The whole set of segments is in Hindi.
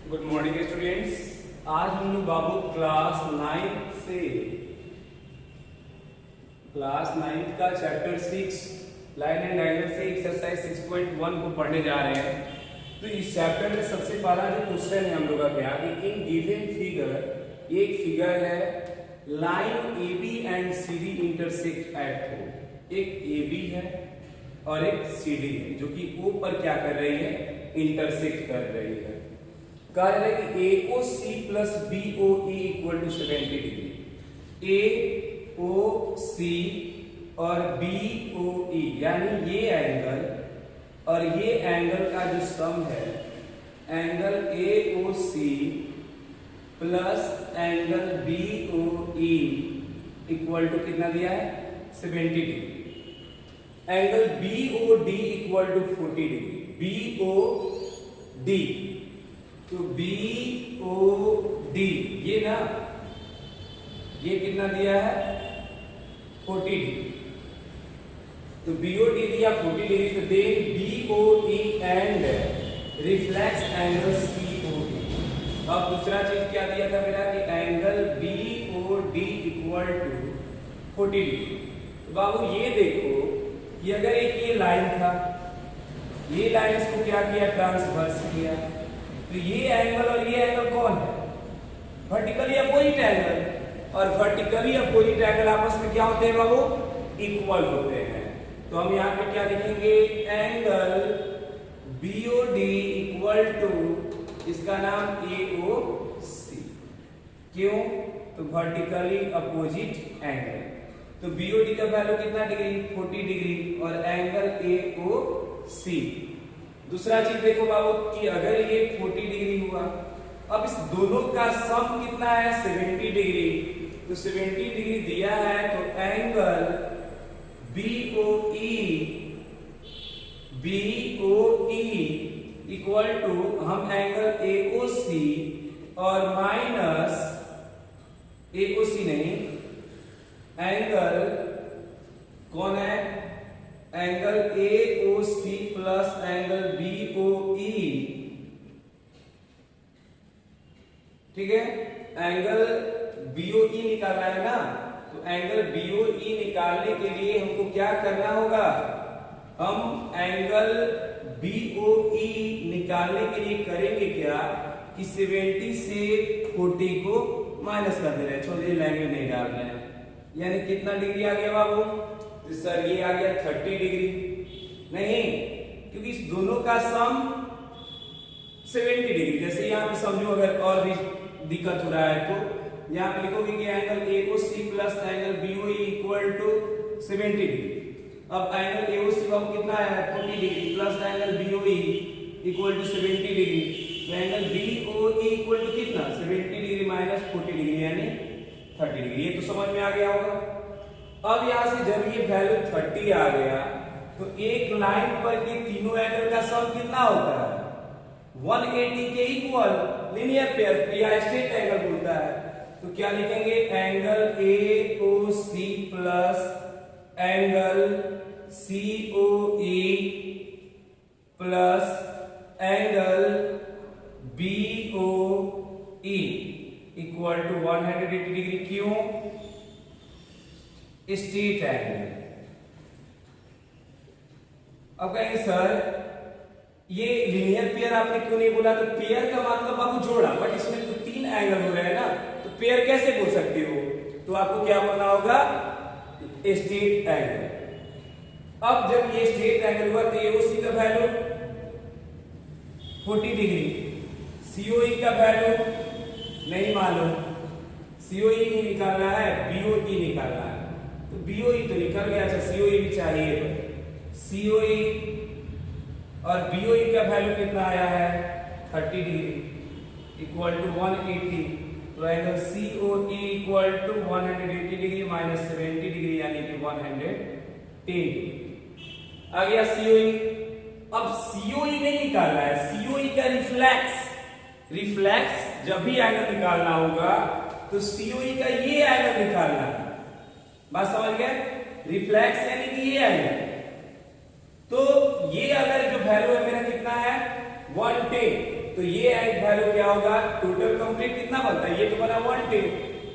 Good morning students. आज हम लोग बाबू क्लास 9 का चैप्टर 6 लाइन एंड एंगल से एक्सरसाइज 6.1 को पढ़ने जा रहे हैं। तो इस चैप्टर में सबसे पहला जो क्वेश्चन है हम लोग का क्या कि इन गिवन फिगर, एक फिगर है line AB and CD intersect at O। एक AB है और एक CD है जो कि O पर क्या कर रही है, इंटरसेक्ट कर रही है। कहा जा रहा है कि AOC plus BOE equal to 70 degree. AOC और BOE यानी ये एंगल और ये एंगल का जो सम है, angle AOC plus angle BOE equal to कितना दिया है, 70 degree. Angle BOD equal to 40 degree. BOD तो BOD ये ना, ये कितना दिया है, 40 डिग्री। तो BOD दिया 40 डिग्री, तो then BOE and reflex angle COE। अब दूसरा चीज क्या दिया था मेरा कि angle BOD equal to 40 degree. तो बाबू ये देखो कि अगर एक ये लाइन था, ये लाइन इसको क्या किया, ट्रांसवर्स किया, तो ये एंगल और ये एंगल कौन है, वर्टिकली अपोजिट एंगल। और वर्टिकली अपोजिट एंगल आपस में क्या होते हैं बाबू, इक्वल होते हैं। तो हम यहाँ पे क्या लिखेंगे, एंगल BOD इक्वल टू इसका नाम AOC। क्यों, तो वर्टिकली अपोजिट एंगल। तो BOD का वैल्यू कितना डिग्री, 40 डिग्री और एंगल AOC। दूसरा चीज देखो बाबू कि अगर ये 40 डिग्री हुआ, अब इस दोनों का सम कितना है, 70 डिग्री। तो 70 डिग्री दिया है, तो एंगल BOE इक्वल टू हम एंगल AOC और माइनस AOC नहीं, एंगल कौन है, angle AOC plus angle BOE। ठीक है, एंगल BOE निकालना है ना, तो एंगल BOE निकालने के लिए हमको क्या करना होगा, हम एंगल BOE निकालने के लिए करेंगे क्या कि 70 से 40 को माइनस कर दे रहे हैं, छोटे लैंग्वेज नहीं डाल रहे हैं। यानी कितना डिग्री आ गया बाबू, तो सर ये आ गया 30 डिग्री नहीं, क्योंकि इस दोनों का सम 70 डिग्री। जैसे यहाँ पे समझो अगर और भी दिक्कत हो रहा है तो यहाँ पे लिखोगे कि angle AOC plus angle BOE equal to 70 degree. अब एंगल AOC का कितना है, 40 degree plus angle BOE equal to 70 degree. तो एंगल BOE इक्वल टू कितना, 70 डिग्री माइनस 40 डिग्री यानी 30 डिग्री। ये तो समझ में आ गया होगा। अब यहां से जब ये वैल्यू 30 आ गया, तो एक लाइन पर के तीनों एंगल का सम कितना होता है, 180 के इक्वल लीनियर पेयर या स्ट्रेट एंगल बोलता है। तो क्या लिखेंगे, angle AOC plus angle COE plus angle BOE equal to 180 degree. क्यों, स्ट्रेट एंगल। अब कहेंगे सर ये लीनियर पेयर आपने क्यों नहीं बोला, तो पेयर का मतलब आपको जोड़ा, बट इसमें तो 3 एंगल हो रहे हैं ना, तो पेयर कैसे बोल सकते हो, तो आपको क्या बोलना होगा, स्ट्रेट एंगल। अब जब ये स्ट्रेट एंगल हुआ तो AOC का वैल्यू 40 डिग्री, COE का वैल्यू नहीं मालूम, COE नहीं निकालना है, BOE निकालना है। तो BOE तो निकल गया, अच्छा COE भी चाहिए। COE और BOE का वैल्यू कितना आया है, 30 डिग्री इक्वल टू 180। तो angle COE equal to 180 degree minus 70 degree यानी कि 110 डिग्री आ गया COE। अब COE नहीं निकालना है, COE का रिफ्लेक्स जब भी एंगल निकालना होगा तो COE का ये एंगल निकालना है। बात समझ गए, रिफ्लेक्स यानी कि ये एंगल। तो ये अगर जो वैल्यू है मेरा कितना है 110, तो ये वैल्यू क्या होगा, टोटल कंप्लीट कितना बनता है, ये तो बना 110,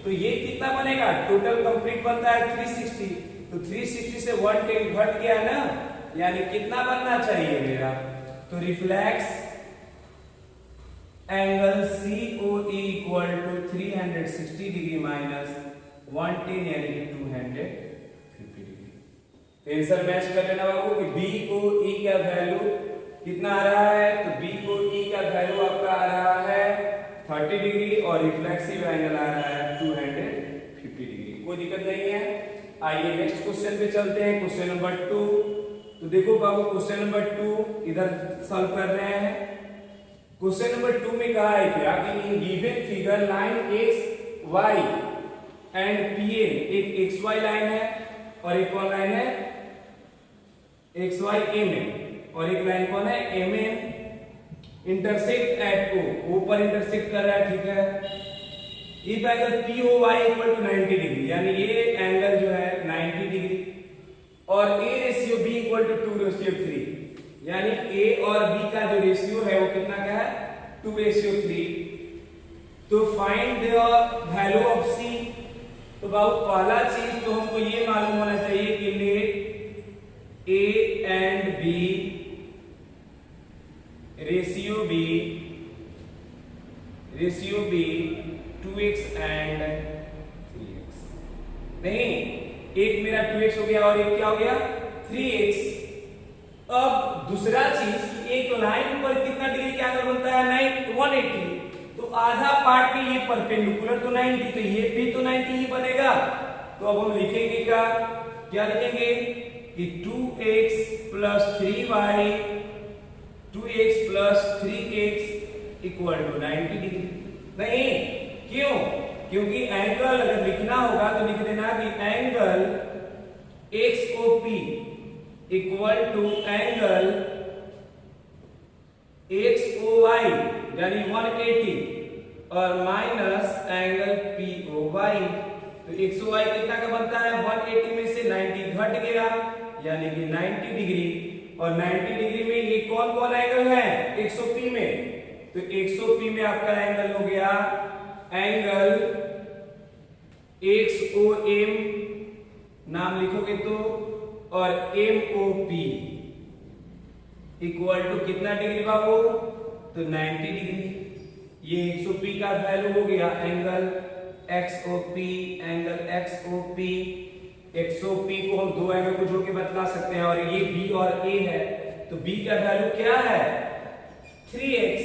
तो ये कितना बनेगा, टोटल कंप्लीट बनता है 360, तो 360 से 110 घट गया ना, यानी कितना बनना चाहिए मेरा, तो reflex angle COE equal to 360 degree minus 110 यानी कि 250 डिग्री। आंसर मैच कर लेना बाबू कि BOE का वैल्यू कितना आ रहा है, तो BOE का वैल्यू आपका आ रहा है 30 डिग्री और रिफ्लेक्सिव एंगल आ रहा है 250 डिग्री। कोई दिक्कत नहीं है। आइए नेक्स्ट क्वेश्चन पे चलते हैं, क्वेश्चन नंबर 2। तो देखो बाबू क्वेश्चन नंबर 2 इधर सॉल्व कर रहे हैं। क्वेश्चन नंबर 2 में कहा है क्या कि in given figure line x y and PN, एक xy लाइन है और एक कौन लाइन है, xy MN, और एक लाइन कौन है MN, इंटरसेक्ट एट O पर इंटरसेक्ट कर रहा है, ठीक है। If angle POY equal to 90 degree, यानी ये एंगल जो है 90 डिग्री, और A ratio B equal to 2:3, यानी A और B का जो रेशियो है वो कितना का है, 2:3। तो find the value of C। तो बाबू पहला चीज तो हमको ये मालूम होना चाहिए कि let A and B ratio B 2x and 3x, नहीं, एक मेरा 2x हो गया और एक क्या हो गया 3x। अब दूसरा चीज, एक लाइन पर कितना डिग्री का एंगल बनता है, 180, तो आधा पार्ट में ये परपेंडिकुलर तो 90, तो ये भी तो 90 ही बनेगा। तो अब हम लिखेंगे क्या लिखेंगे कि 2x plus 3y 2x plus 3x equal to 90 degree. नहीं, क्यों, क्योंकि एंगल अगर लिखना होगा तो लिख देना कि angle XOP equal to angle XOY यानी 180 और माइनस एंगल POY। तो XOY कितना का बनता है, 180 में से 90 घट गया यानी कि 90 डिग्री, और 90 डिग्री में ये कौन कौन एंगल है 180 में, तो 180 में आपका एंगल हो गया एंगल XOM नाम लिखोगे तो, और MOP इक्वल टू कितना डिग्री बाबू, तो 90 डिग्री। ये 100p का वैल्यू हो गया angle XOP, angle XOP। 100p को हम दो एंगल को जोड़ के बतला सकते हैं, और ये B और A है, तो B का वैल्यू क्या है 3x,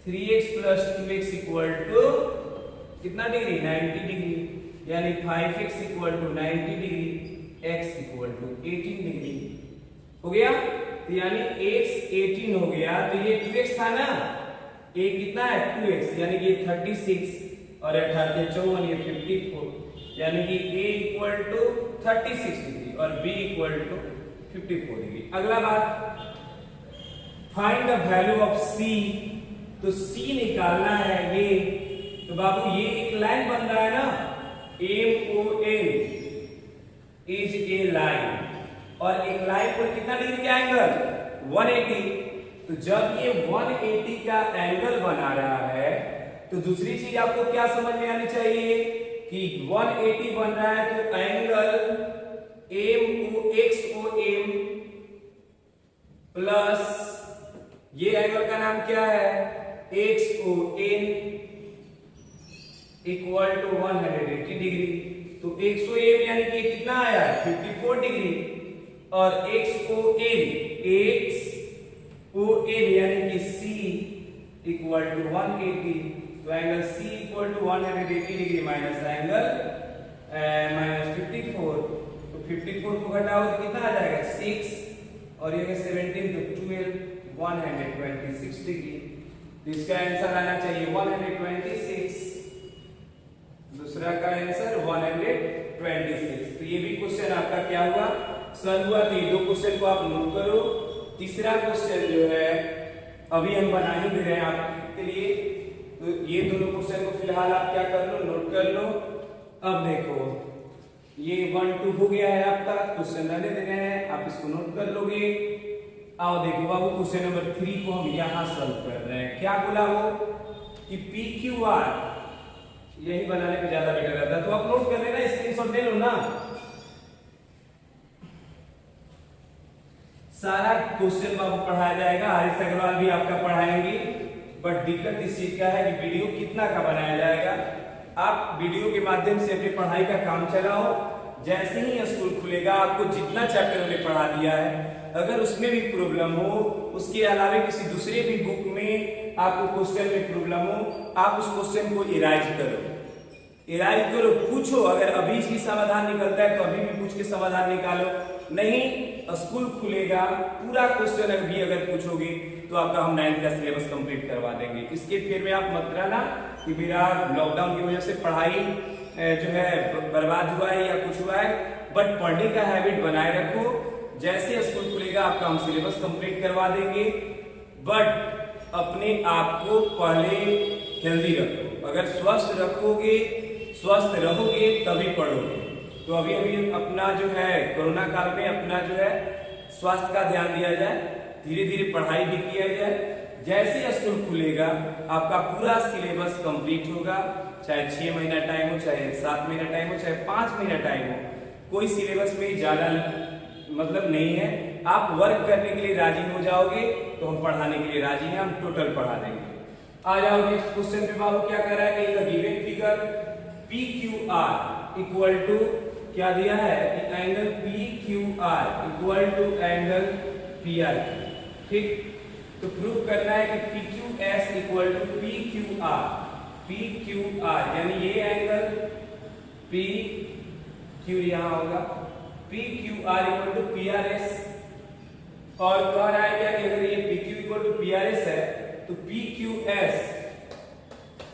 3x plus 2x equal to कितना डिग्री 90 डिग्री, यानी 5x equal to 90 degree, x equal to 18 degree हो गया। तो यानी x 18 हो गया, तो ये 2x था ना, a कितना है 2x, यानी कि 36 और 18 54 ये 54, यानी कि a इक्वल टू 36 डिग्री और b इक्वल टू 54 डिग्री। अगला बात, find the value of c। तो c निकालना है ये, तो बाबू ये एक लाइन बन रहा है ना, MON इज ए लाइन, और एक लाइन पर कितना डिग्री का एंगल 180। तो जब ये 180 का एंगल बना रहा है, तो दूसरी चीज आपको क्या समझ में आनी चाहिए कि 180 बन रहा है, तो एंगल XOM प्लस ये एंगल का नाम क्या है XON इक्वल टू 180 डिग्री। तो XOM यानी कि कितना आया 54 डिग्री, और XON यानी कि C इक्वल टू 180, तो angle C equal to 180 degree minus angle -54, तो 54 को घटाओ तो कितना आ जाएगा 6, और ये 17 तो 12, 126 डिग्री। तो इसका आंसर आना चाहिए 126, दूसरा का आंसर 126। तो ये भी क्वेश्चन आपका क्या हुआ, सॉल्व हुआ। तो ये दो क्वेश्चन को आप नोट करो। तीसरा क्वेश्चन जो है अभी हम बना ही दे रहे हैं आपके लिए, तो ये दोनों क्वेश्चन को फिलहाल आप क्या कर लो, नोट कर लो। अब देखो ये 1 2 हो गया है आपका, क्वेश्चन रहने दे रहे हैं, आप इसको नोट कर लोगे। आओ देखो बाबू क्वेश्चन नंबर 3 को हम यहाँ सॉल्व कर रहे हैं। क्या बोला वो कि पी क्यू आर, यही बनाने पे ज्यादा बेटर रहता है, तो आप नोट कर लेना, स्क्रीनशॉट ले लो ना। सारा क्वेश्चन बाबू पढ़ाया जाएगा, हरीश अग्रवाल भी आपका पढ़ाएंगे, बट दिक्कत इस चीज का है कि वीडियो कितना का बनाया जाएगा। आप वीडियो के माध्यम से अपनी पढ़ाई का काम चलाओ। जैसे ही स्कूल खुलेगा आपको जितना चैप्टर हमने पढ़ा दिया है, अगर उसमें भी प्रॉब्लम हो, उसके अलावा किसी दूसरे भी बुक में आपको क्वेश्चन में प्रॉब्लम हो, आप उस क्वेश्चन को इराइज करो, पूछो। अगर अभी इसकी समाधान निकलता है तो अभी भी पूछ के समाधान निकालो। नहीं, स्कूल खुलेगा, पूरा क्वेश्चन भी अगर पूछोगे तो आपका हम 9th का सिलेबस कंप्लीट करवा देंगे। इसके फिर में आप मत रहना कि मेरा लॉकडाउन की वजह से पढ़ाई जो है बर्बाद हुआ है या कुछ हुआ है, बट पढ़ने का हैबिट बनाए रखो। जैसे स्कूल खुलेगा आपका हम सिलेबस कंप्लीट करवा देंगे, बट अपने आप को पहले हेल्दी रखो। अगर स्वस्थ रहोगे तभी पढ़ोगे। तो अभी अपना जो है कोरोना काल में अपना जो है स्वास्थ्य का ध्यान दिया जाए, धीरे धीरे पढ़ाई भी किया जाए। जैसे स्कूल खुलेगा आपका पूरा सिलेबस कंप्लीट होगा, चाहे 6 महीना टाइम हो, चाहे 7 महीना टाइम हो, चाहे 5 महीना टाइम हो, कोई सिलेबस में ज्यादा मतलब नहीं है। आप वर्क करने के लिए राजी हो जाओगे तो हम पढ़ाने के लिए राजी हैं, हम टोटल पढ़ा देंगे। आ जाओ नेक्स्ट क्वेश्चन पे बाबू, क्या कर रहा है कि given figure P Q R equal to क्या दिया है कि angle P Q R equal to angle P R. ठीक, तो प्रूव करना है कि P Q S equal to P Q R, यानी ये एंगल पी क्यू यहां होगा, P Q R equal to P R S. और कह रहा है क्या कि अगर ये P Q equal to P R S है तो P Q S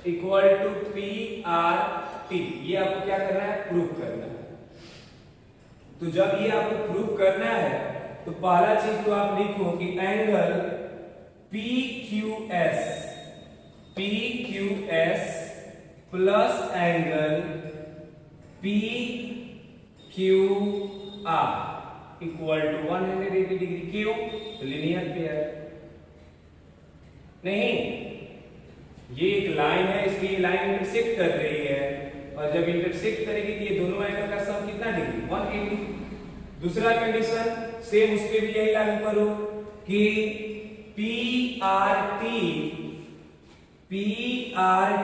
equal to P R T. ये आपको क्या करना है, प्रूव करना है। तो जब ये आपको प्रूव करना है तो पहला चीज तो आप लिखो कि angle P Q S plus angle P Q R equal to 180 degree. क्यों? Linear pair. नहीं, ये एक लाइन है, इसकी लाइन इंटरसेक्ट कर रही है, और जब इंटरसेक्ट करेगी तो ये दोनों एंगल का सम कितना डिग्री, 180। दूसरा कंडीशन सेम उस पे भी यही लागू करो कि P R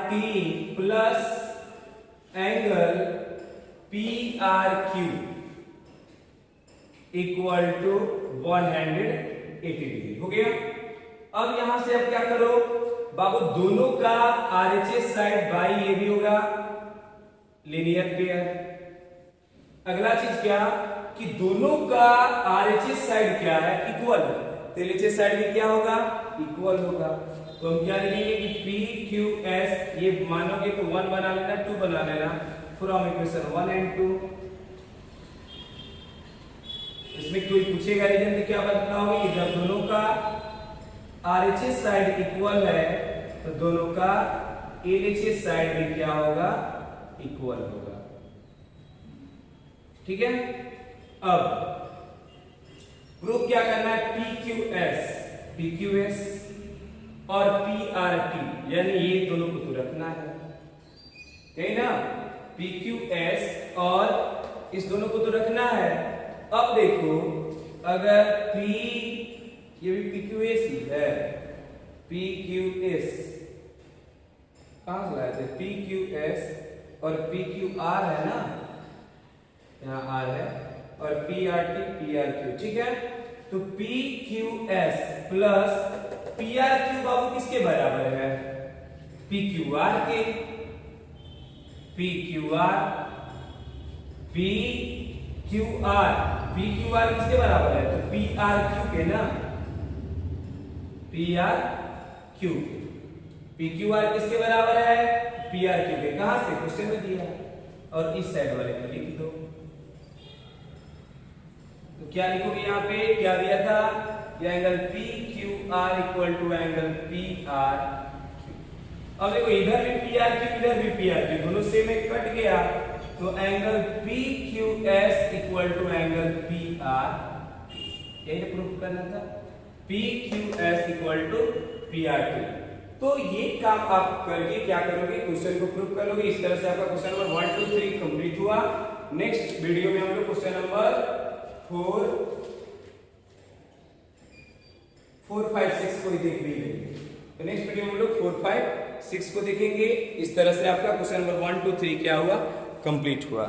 T plus angle P R Q equal to 180 degree. हो गया। अब यहां से अब क्या करो बाबू, दोनों का आरएचएस साइड बाई ये भी होगा, लीनियर पेयर। अगला चीज क्या कि दोनों का आरएचएस साइड क्या है, इक्वल है, तो एलएचएस साइड भी क्या होगा, इक्वल होगा। तो हम क्या लिखेंगे कि पी क्यू एस, ये मानोगे तो 1 बना लेना, 2 बना लेना, फ्रॉम इक्वेशन 1 and 2। इसमें कोई पूछेगा रीजन तो क्या बताना होगा कि जब दोनों का आरएचएस साइड इक्वल है तो दोनों का एलएचएस साइड भी क्या होगा, इक्वल होगा। ठीक है। अब प्रूफ क्या करना है, पी क्यू एस और पी आर टी, यानी ये दोनों को तो रखना है, यही ना, पी क्यू एस और इस दोनों को तो रखना है। अब देखो अगर पी, ये भी पी क्यू एस ही है, पी क्यू एस कहां से लाए थे, पी क्यू एस और पी क्यू आर है ना, यहाँ आर है, और P R T P R Q. ठीक है, तो P Q S plus P R Q बाबू किसके बराबर है, पी क्यू आर के, पी क्यू आर किसके बराबर है, तो पी आर क्यू के ना, पी आर क्यू के, पी क्यू आर किसके बराबर है, पी आर क्यू के। कहां से, क्वेश्चन में दिया, और इस साइड वाले को लिख दो। तो क्या लिखोगे यहाँ पे, क्या दिया था, angle P Q R equal to angle P R Q. अब देखो इधर भी पी आर क्यू, इधर भी पी आर क्यू, दोनों सेम एक कट गया, तो angle P Q S equal to angle P R, यही प्रूफ करना था। PQS equal to PRT। तो ये काम आप करके क्या करोगे, क्वेश्चन को प्रूव कर लोगे। इस तरह से आपका क्वेश्चन नंबर 1 2 3 कंप्लीट हुआ। नेक्स्ट वीडियो में हम लोग क्वेश्चन नंबर 4 5 6 को देख भी लेंगे। तो नेक्स्ट वीडियो में हम लोग 4 5 6 को देखेंगे। इस तरह से आपका क्वेश्चन नंबर 1 2 3 क्या हुआ, कंप्लीट हुआ।